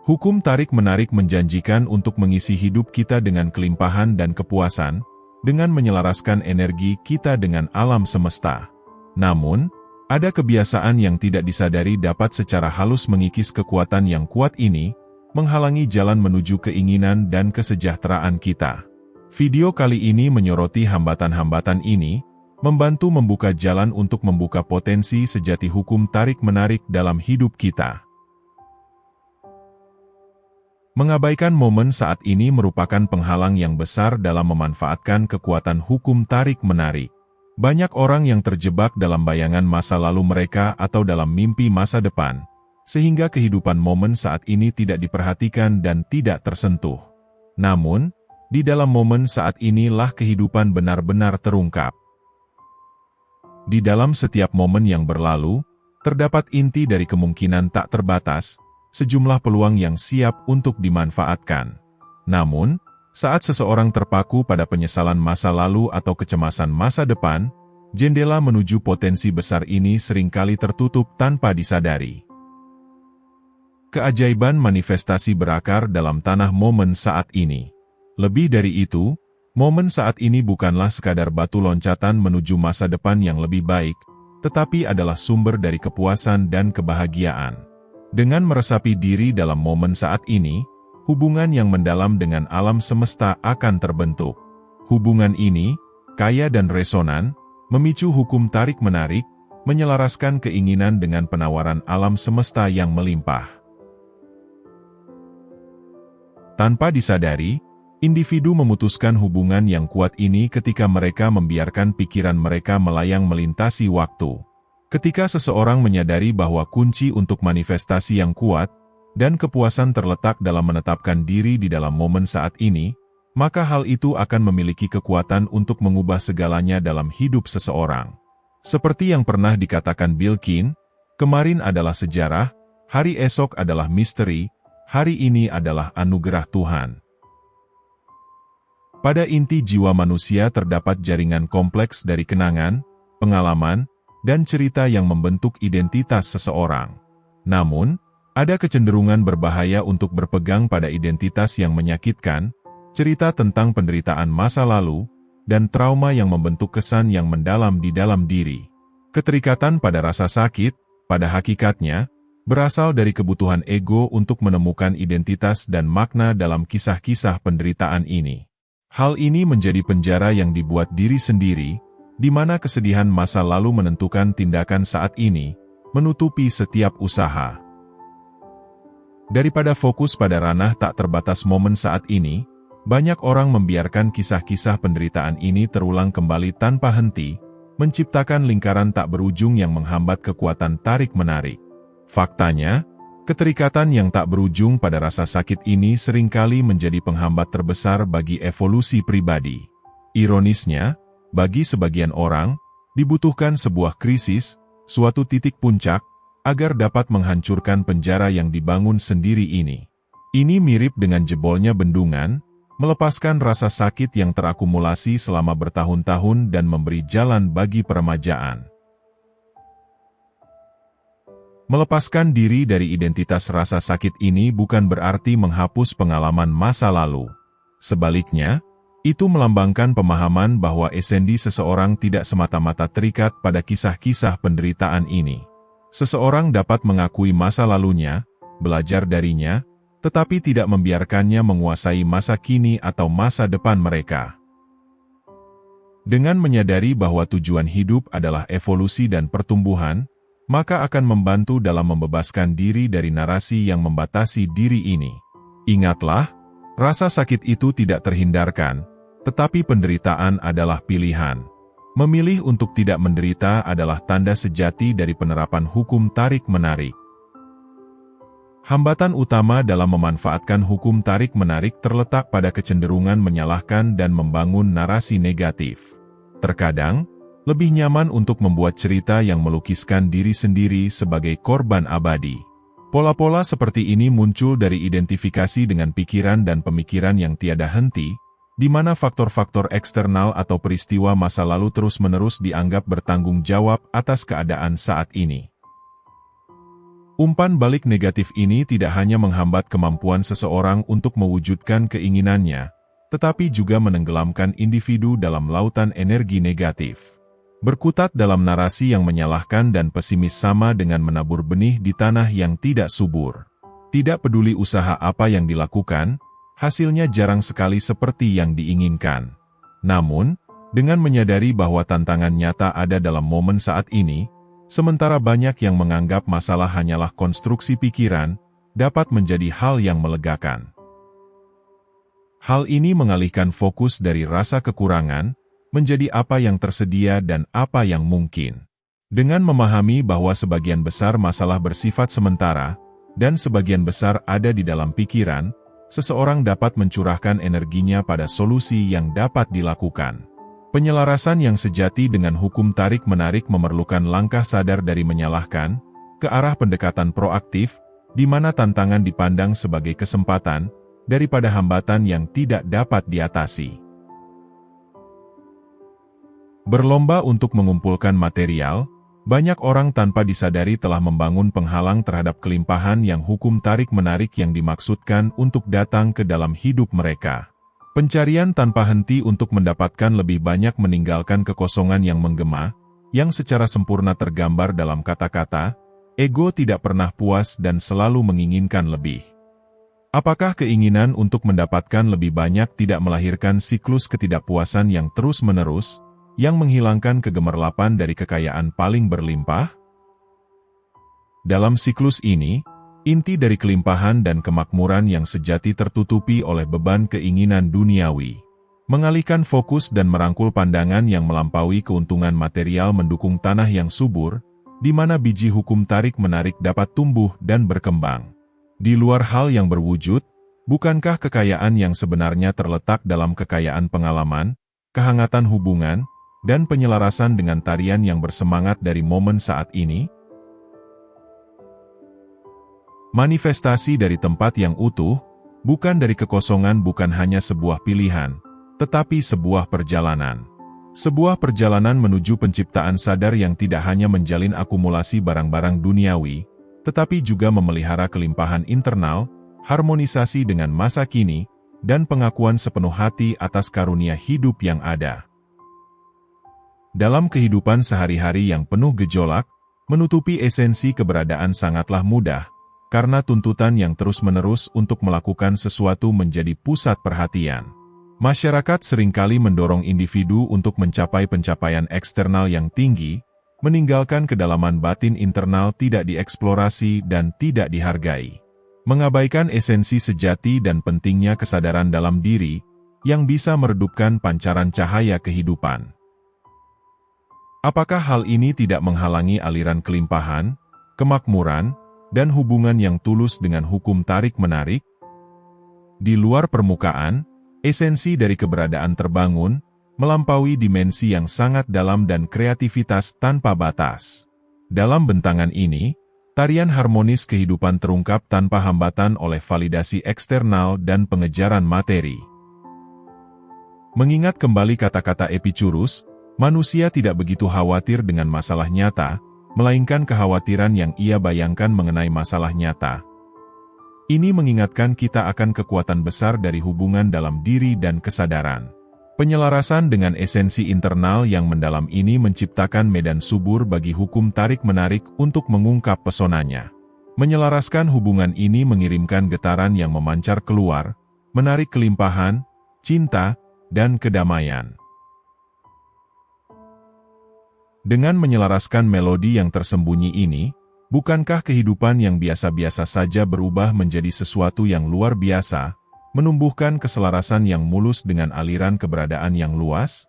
Hukum tarik-menarik menjanjikan untuk mengisi hidup kita dengan kelimpahan dan kepuasan, dengan menyelaraskan energi kita dengan alam semesta. Namun, ada kebiasaan yang tidak disadari dapat secara halus mengikis kekuatan yang kuat ini, menghalangi jalan menuju keinginan dan kesejahteraan kita. Video kali ini menyoroti hambatan-hambatan ini, membantu membuka jalan untuk membuka potensi sejati hukum tarik-menarik dalam hidup kita. Mengabaikan momen saat ini merupakan penghalang yang besar dalam memanfaatkan kekuatan hukum tarik-menarik. Banyak orang yang terjebak dalam bayangan masa lalu mereka atau dalam mimpi masa depan, sehingga kehidupan momen saat ini tidak diperhatikan dan tidak tersentuh. Namun, di dalam momen saat inilah kehidupan benar-benar terungkap. Di dalam setiap momen yang berlalu, terdapat inti dari kemungkinan tak terbatas, sejumlah peluang yang siap untuk dimanfaatkan. Namun, saat seseorang terpaku pada penyesalan masa lalu atau kecemasan masa depan, jendela menuju potensi besar ini seringkali tertutup tanpa disadari. Keajaiban manifestasi berakar dalam tanah momen saat ini. Lebih dari itu, momen saat ini bukanlah sekadar batu loncatan menuju masa depan yang lebih baik, tetapi adalah sumber dari kepuasan dan kebahagiaan. Dengan meresapi diri dalam momen saat ini, hubungan yang mendalam dengan alam semesta akan terbentuk. Hubungan ini, kaya dan resonan, memicu hukum tarik-menarik, menyelaraskan keinginan dengan penawaran alam semesta yang melimpah. Tanpa disadari, individu memutuskan hubungan yang kuat ini ketika mereka membiarkan pikiran mereka melayang melintasi waktu. Ketika seseorang menyadari bahwa kunci untuk manifestasi yang kuat dan kepuasan terletak dalam menetapkan diri di dalam momen saat ini, maka hal itu akan memiliki kekuatan untuk mengubah segalanya dalam hidup seseorang. Seperti yang pernah dikatakan Bill King, kemarin adalah sejarah, hari esok adalah misteri, hari ini adalah anugerah Tuhan. Pada inti jiwa manusia terdapat jaringan kompleks dari kenangan, pengalaman, dan cerita yang membentuk identitas seseorang. Namun, ada kecenderungan berbahaya untuk berpegang pada identitas yang menyakitkan, cerita tentang penderitaan masa lalu, dan trauma yang membentuk kesan yang mendalam di dalam diri. Keterikatan pada rasa sakit, pada hakikatnya, berasal dari kebutuhan ego untuk menemukan identitas dan makna dalam kisah-kisah penderitaan ini. Hal ini menjadi penjara yang dibuat diri sendiri, di mana kesedihan masa lalu menentukan tindakan saat ini, menutupi setiap usaha. Daripada fokus pada ranah tak terbatas momen saat ini, banyak orang membiarkan kisah-kisah penderitaan ini terulang kembali tanpa henti, menciptakan lingkaran tak berujung yang menghambat kekuatan tarik-menarik. Faktanya, keterikatan yang tak berujung pada rasa sakit ini seringkali menjadi penghambat terbesar bagi evolusi pribadi. Ironisnya, bagi sebagian orang, dibutuhkan sebuah krisis, suatu titik puncak, agar dapat menghancurkan penjara yang dibangun sendiri ini. Ini mirip dengan jebolnya bendungan, melepaskan rasa sakit yang terakumulasi selama bertahun-tahun dan memberi jalan bagi peremajaan. Melepaskan diri dari identitas rasa sakit ini bukan berarti menghapus pengalaman masa lalu. Sebaliknya, itu melambangkan pemahaman bahwa esendi seseorang tidak semata-mata terikat pada kisah-kisah penderitaan ini. Seseorang dapat mengakui masa lalunya, belajar darinya, tetapi tidak membiarkannya menguasai masa kini atau masa depan mereka. Dengan menyadari bahwa tujuan hidup adalah evolusi dan pertumbuhan, maka akan membantu dalam membebaskan diri dari narasi yang membatasi diri ini. Ingatlah, rasa sakit itu tidak terhindarkan, tetapi penderitaan adalah pilihan. Memilih untuk tidak menderita adalah tanda sejati dari penerapan hukum tarik-menarik. Hambatan utama dalam memanfaatkan hukum tarik-menarik terletak pada kecenderungan menyalahkan dan membangun narasi negatif. Terkadang, lebih nyaman untuk membuat cerita yang melukiskan diri sendiri sebagai korban abadi. Pola-pola seperti ini muncul dari identifikasi dengan pikiran dan pemikiran yang tiada henti, di mana faktor-faktor eksternal atau peristiwa masa lalu terus-menerus dianggap bertanggung jawab atas keadaan saat ini. Umpan balik negatif ini tidak hanya menghambat kemampuan seseorang untuk mewujudkan keinginannya, tetapi juga menenggelamkan individu dalam lautan energi negatif. Berkutat dalam narasi yang menyalahkan dan pesimis sama dengan menabur benih di tanah yang tidak subur. Tidak peduli usaha apa yang dilakukan, hasilnya jarang sekali seperti yang diinginkan. Namun, dengan menyadari bahwa tantangan nyata ada dalam momen saat ini, sementara banyak yang menganggap masalah hanyalah konstruksi pikiran, dapat menjadi hal yang melegakan. Hal ini mengalihkan fokus dari rasa kekurangan, menjadi apa yang tersedia dan apa yang mungkin. Dengan memahami bahwa sebagian besar masalah bersifat sementara, dan sebagian besar ada di dalam pikiran, seseorang dapat mencurahkan energinya pada solusi yang dapat dilakukan. Penyelarasan yang sejati dengan hukum tarik-menarik memerlukan langkah sadar dari menyalahkan, ke arah pendekatan proaktif, di mana tantangan dipandang sebagai kesempatan, daripada hambatan yang tidak dapat diatasi. Berlomba untuk mengumpulkan material, banyak orang tanpa disadari telah membangun penghalang terhadap kelimpahan yang hukum tarik-menarik yang dimaksudkan untuk datang ke dalam hidup mereka. Pencarian tanpa henti untuk mendapatkan lebih banyak meninggalkan kekosongan yang menggema, yang secara sempurna tergambar dalam kata-kata, ego tidak pernah puas dan selalu menginginkan lebih. Apakah keinginan untuk mendapatkan lebih banyak tidak melahirkan siklus ketidakpuasan yang terus-menerus, yang menghilangkan kegemerlapan dari kekayaan paling berlimpah? Dalam siklus ini, inti dari kelimpahan dan kemakmuran yang sejati tertutupi oleh beban keinginan duniawi. Mengalihkan fokus dan merangkul pandangan yang melampaui keuntungan material mendukung tanah yang subur, di mana biji hukum tarik-menarik dapat tumbuh dan berkembang. Di luar hal yang berwujud, bukankah kekayaan yang sebenarnya terletak dalam kekayaan pengalaman, kehangatan hubungan, dan penyelarasan dengan tarian yang bersemangat dari momen saat ini? Manifestasi dari tempat yang utuh, bukan dari kekosongan, bukan hanya sebuah pilihan, tetapi sebuah perjalanan. Sebuah perjalanan menuju penciptaan sadar yang tidak hanya menjalin akumulasi barang-barang duniawi, tetapi juga memelihara kelimpahan internal, harmonisasi dengan masa kini, dan pengakuan sepenuh hati atas karunia hidup yang ada. Dalam kehidupan sehari-hari yang penuh gejolak, menutupi esensi keberadaan sangatlah mudah, karena tuntutan yang terus-menerus untuk melakukan sesuatu menjadi pusat perhatian. Masyarakat seringkali mendorong individu untuk mencapai pencapaian eksternal yang tinggi, meninggalkan kedalaman batin internal tidak dieksplorasi dan tidak dihargai. Mengabaikan esensi sejati dan pentingnya kesadaran dalam diri, yang bisa meredupkan pancaran cahaya kehidupan. Apakah hal ini tidak menghalangi aliran kelimpahan, kemakmuran, dan hubungan yang tulus dengan hukum tarik-menarik? Di luar permukaan, esensi dari keberadaan terbangun, melampaui dimensi yang sangat dalam dan kreativitas tanpa batas. Dalam bentangan ini, tarian harmonis kehidupan terungkap tanpa hambatan oleh validasi eksternal dan pengejaran materi. Mengingat kembali kata-kata Epicurus, manusia tidak begitu khawatir dengan masalah nyata, melainkan kekhawatiran yang ia bayangkan mengenai masalah nyata. Ini mengingatkan kita akan kekuatan besar dari hubungan dalam diri dan kesadaran. Penyelarasan dengan esensi internal yang mendalam ini menciptakan medan subur bagi hukum tarik-menarik untuk mengungkap pesonanya. Menyelaraskan hubungan ini mengirimkan getaran yang memancar keluar, menarik kelimpahan, cinta, dan kedamaian. Dengan menyelaraskan melodi yang tersembunyi ini, bukankah kehidupan yang biasa-biasa saja berubah menjadi sesuatu yang luar biasa, menumbuhkan keselarasan yang mulus dengan aliran keberadaan yang luas?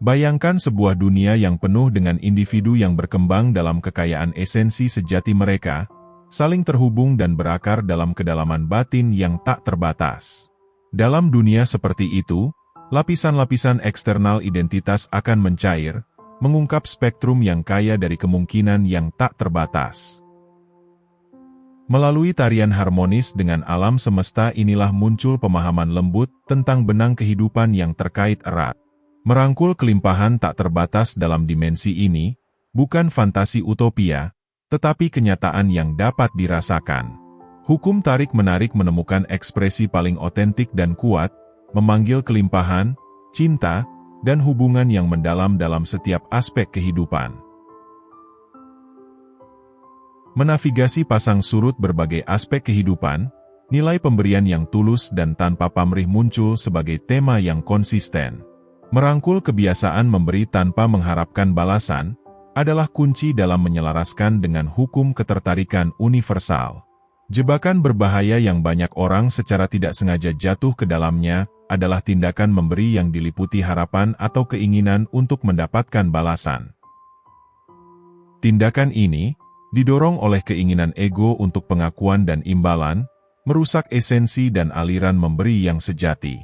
Bayangkan sebuah dunia yang penuh dengan individu yang berkembang dalam kekayaan esensi sejati mereka, saling terhubung dan berakar dalam kedalaman batin yang tak terbatas. Dalam dunia seperti itu, lapisan-lapisan eksternal identitas akan mencair, mengungkap spektrum yang kaya dari kemungkinan yang tak terbatas. Melalui tarian harmonis dengan alam semesta inilah muncul pemahaman lembut tentang benang kehidupan yang terkait erat. Merangkul kelimpahan tak terbatas dalam dimensi ini, bukan fantasi utopia, tetapi kenyataan yang dapat dirasakan. Hukum tarik-menarik menemukan ekspresi paling otentik dan kuat, memanggil kelimpahan, cinta, dan hubungan yang mendalam dalam setiap aspek kehidupan. Menavigasi pasang surut berbagai aspek kehidupan, nilai pemberian yang tulus dan tanpa pamrih muncul sebagai tema yang konsisten. Merangkul kebiasaan memberi tanpa mengharapkan balasan adalah kunci dalam menyelaraskan dengan hukum ketertarikan universal. Jebakan berbahaya yang banyak orang secara tidak sengaja jatuh ke dalamnya adalah tindakan memberi yang diliputi harapan atau keinginan untuk mendapatkan balasan. Tindakan ini, didorong oleh keinginan ego untuk pengakuan dan imbalan, merusak esensi dan aliran memberi yang sejati.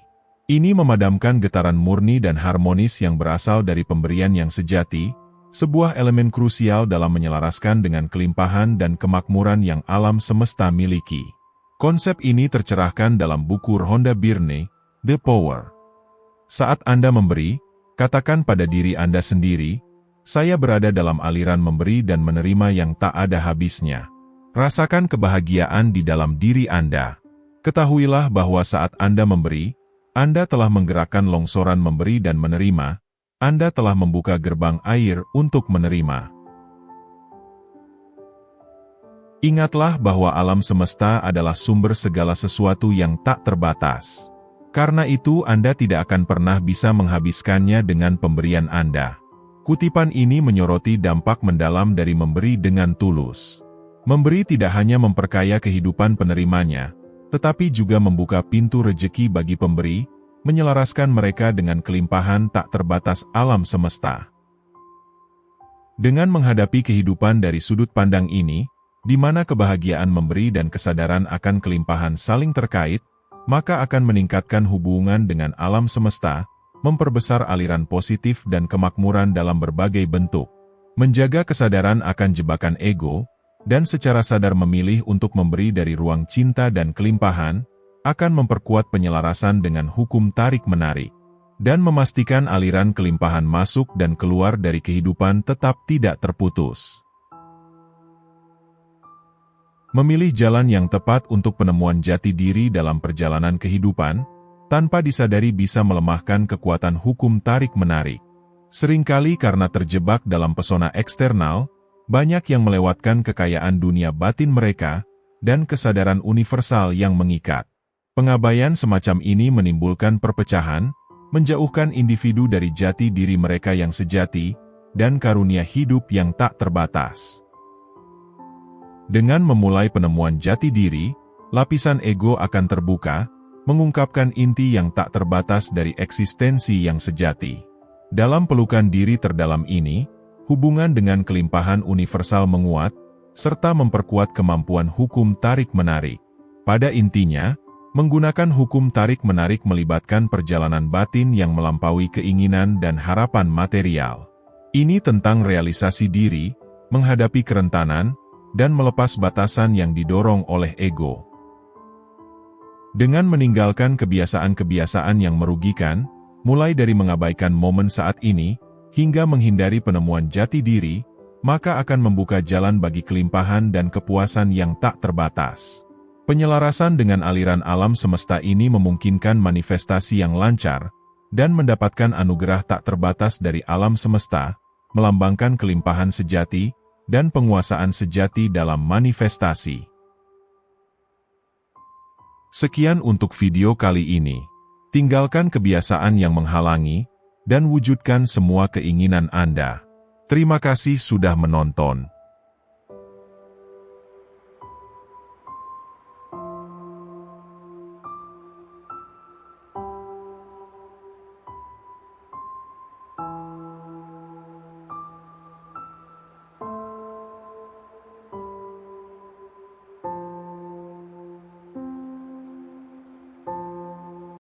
Ini memadamkan getaran murni dan harmonis yang berasal dari pemberian yang sejati, sebuah elemen krusial dalam menyelaraskan dengan kelimpahan dan kemakmuran yang alam semesta miliki. Konsep ini tercerahkan dalam buku Rhonda Byrne, The Power. Saat Anda memberi, katakan pada diri Anda sendiri, saya berada dalam aliran memberi dan menerima yang tak ada habisnya. Rasakan kebahagiaan di dalam diri Anda. Ketahuilah bahwa saat Anda memberi, Anda telah menggerakkan longsoran memberi dan menerima, Anda telah membuka gerbang air untuk menerima. Ingatlah bahwa alam semesta adalah sumber segala sesuatu yang tak terbatas. Karena itu Anda tidak akan pernah bisa menghabiskannya dengan pemberian Anda. Kutipan ini menyoroti dampak mendalam dari memberi dengan tulus. Memberi tidak hanya memperkaya kehidupan penerimanya, tetapi juga membuka pintu rejeki bagi pemberi, menyelaraskan mereka dengan kelimpahan tak terbatas alam semesta. Dengan menghadapi kehidupan dari sudut pandang ini, di mana kebahagiaan memberi dan kesadaran akan kelimpahan saling terkait, maka akan meningkatkan hubungan dengan alam semesta, memperbesar aliran positif dan kemakmuran dalam berbagai bentuk, menjaga kesadaran akan jebakan ego, dan secara sadar memilih untuk memberi dari ruang cinta dan kelimpahan, akan memperkuat penyelarasan dengan hukum tarik-menarik, dan memastikan aliran kelimpahan masuk dan keluar dari kehidupan tetap tidak terputus. Memilih jalan yang tepat untuk penemuan jati diri dalam perjalanan kehidupan, tanpa disadari bisa melemahkan kekuatan hukum tarik-menarik. Seringkali karena terjebak dalam pesona eksternal, banyak yang melewatkan kekayaan dunia batin mereka, dan kesadaran universal yang mengikat. Pengabaian semacam ini menimbulkan perpecahan, menjauhkan individu dari jati diri mereka yang sejati, dan karunia hidup yang tak terbatas. Dengan memulai penemuan jati diri, lapisan ego akan terbuka, mengungkapkan inti yang tak terbatas dari eksistensi yang sejati. Dalam pelukan diri terdalam ini, hubungan dengan kelimpahan universal menguat, serta memperkuat kemampuan hukum tarik-menarik. Pada intinya, menggunakan hukum tarik-menarik melibatkan perjalanan batin yang melampaui keinginan dan harapan material. Ini tentang realisasi diri, menghadapi kerentanan, dan melepas batasan yang didorong oleh ego. Dengan meninggalkan kebiasaan-kebiasaan yang merugikan, mulai dari mengabaikan momen saat ini, hingga menghindari penemuan jati diri, maka akan membuka jalan bagi kelimpahan dan kepuasan yang tak terbatas. Penyelarasan dengan aliran alam semesta ini memungkinkan manifestasi yang lancar, dan mendapatkan anugerah tak terbatas dari alam semesta, melambangkan kelimpahan sejati, dan penguasaan sejati dalam manifestasi. Sekian untuk video kali ini. Tinggalkan kebiasaan yang menghalangi, dan wujudkan semua keinginan Anda. Terima kasih sudah menonton.